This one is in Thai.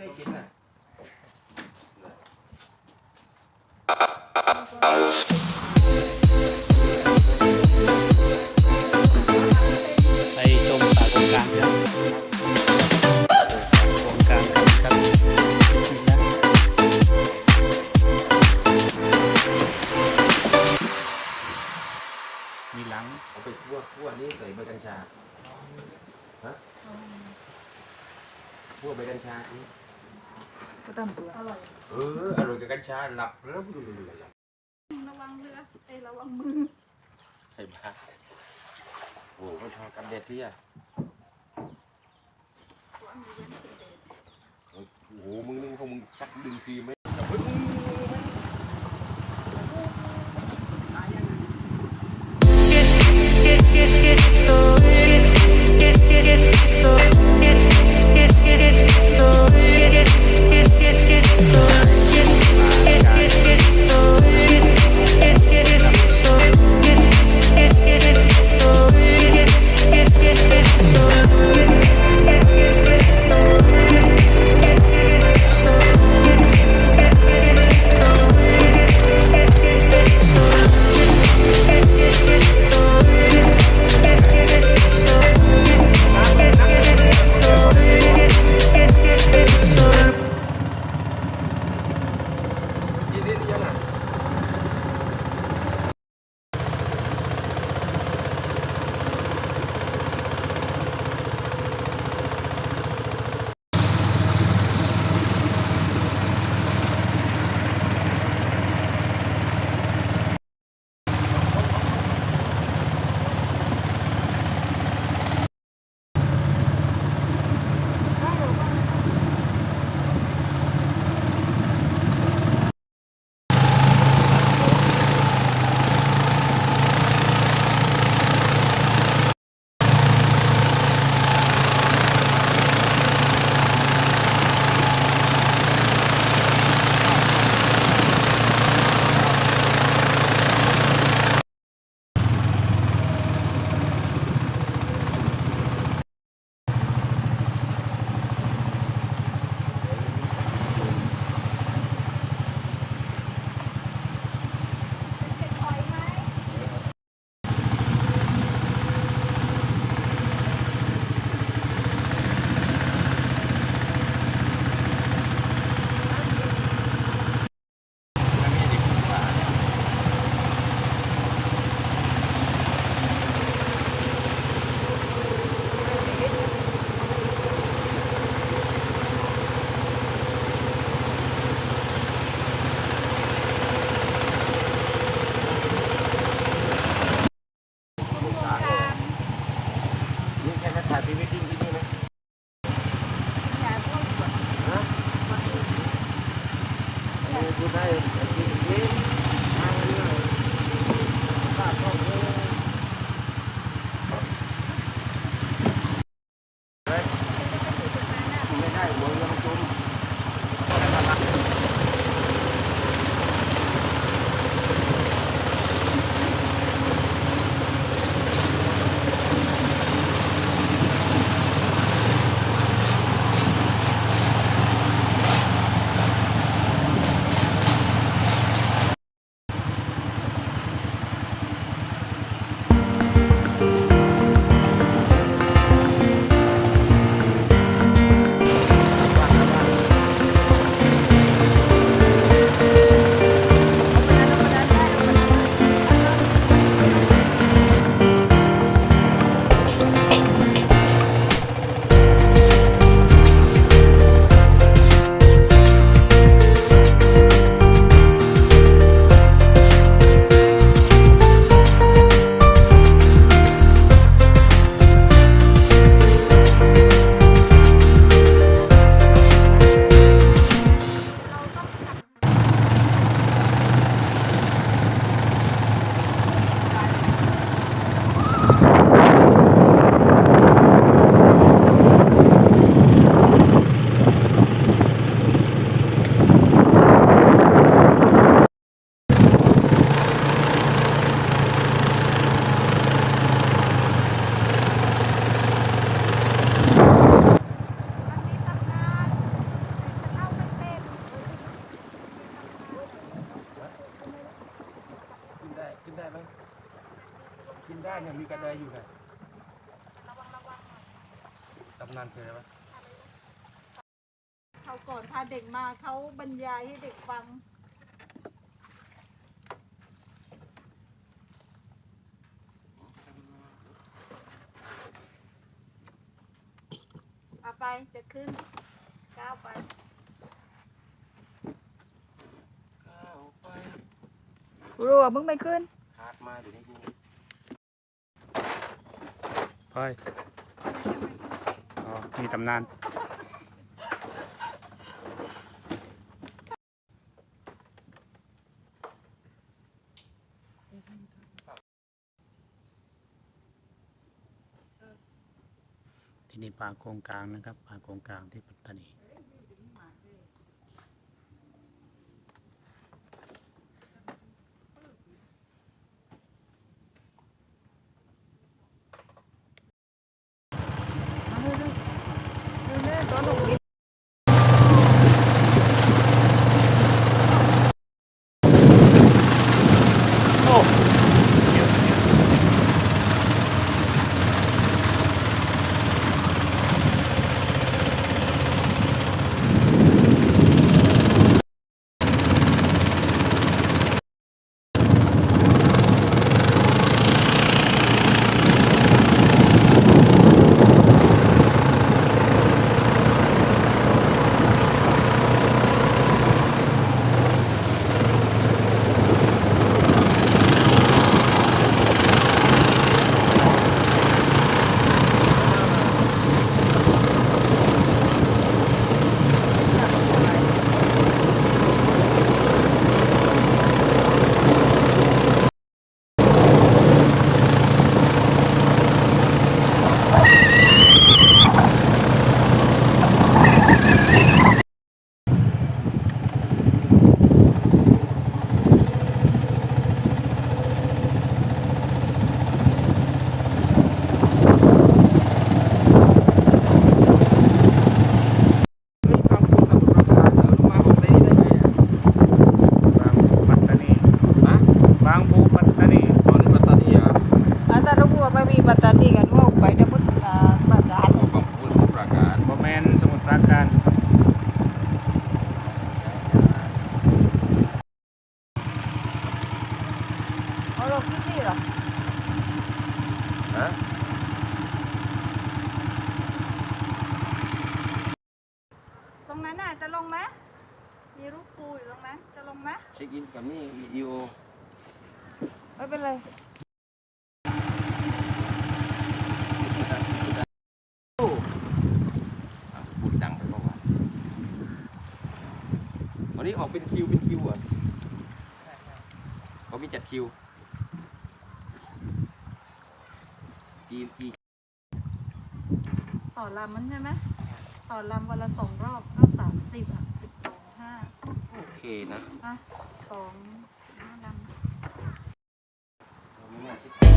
เคยกินอ่ะไปชมป่าโกงกลางครับโกงกลางครับมีหลังเอาไปคั่วนี่ใส่ใบกัญชาฮะคั่วใบกัญชานี่ก็ตามตัวอร่อยอร่อยกับกัญชาหลับแล้วดูหลับระวังเรือระวังมือใช่ปะโอ้ไม่ชอบกันแดดที่อ่ะโอ้โหมึงนึกว่ามึงชักดึงทีไหมถ่ายพรีเวดดิ้งที่นี่ไหมดูได้จริงจริงทางนี้เลยบ้านช่องนี้ไม่ได้หัวเรือมันจม ำนานเคยปะ เขาก่อนพาเด็กมาเขาบรรยายให้เด็กฟังเอาไปจะขึ้นก้าวไป รู้ว่ามึงไม่ขึ้น ขาดมาเดี๋ยวนี้กู ไปอ๋อมีตำนานที่นี่ป่าโกงกลางนะครับป่าโกงกลางที่ปัตตานีโอ้เดี๋ยวบางปูปัตตานี ตอนนี้ปัตตานีเหรอ อันนั้นเราพูดว่าไปมีปัตตานีกันว่าไปทั้งหมดภาษา บางปูสมุทรปราการ บอแมนสมุทรปราการ เอาเราขึ้นที่หรอ ฮะ ตรงนั้นน่ะจะลงไหมมีรูปปูอยู่ตรงนั้นจะลงไหม เช็คอินกับนี่วิดีโอ ไม่เป็นไร พูดดังไปเปล่าวะวันนี้ออกเป็นคิวอ่ะเขามีจัดคิวกี่ ต่อลำมันใช่ไหมต่อลำวันละ2 รอบก็30อ่ะ12 5 โอเคนะ อ่ะ2 15 ลำ เราไม่น่าคิด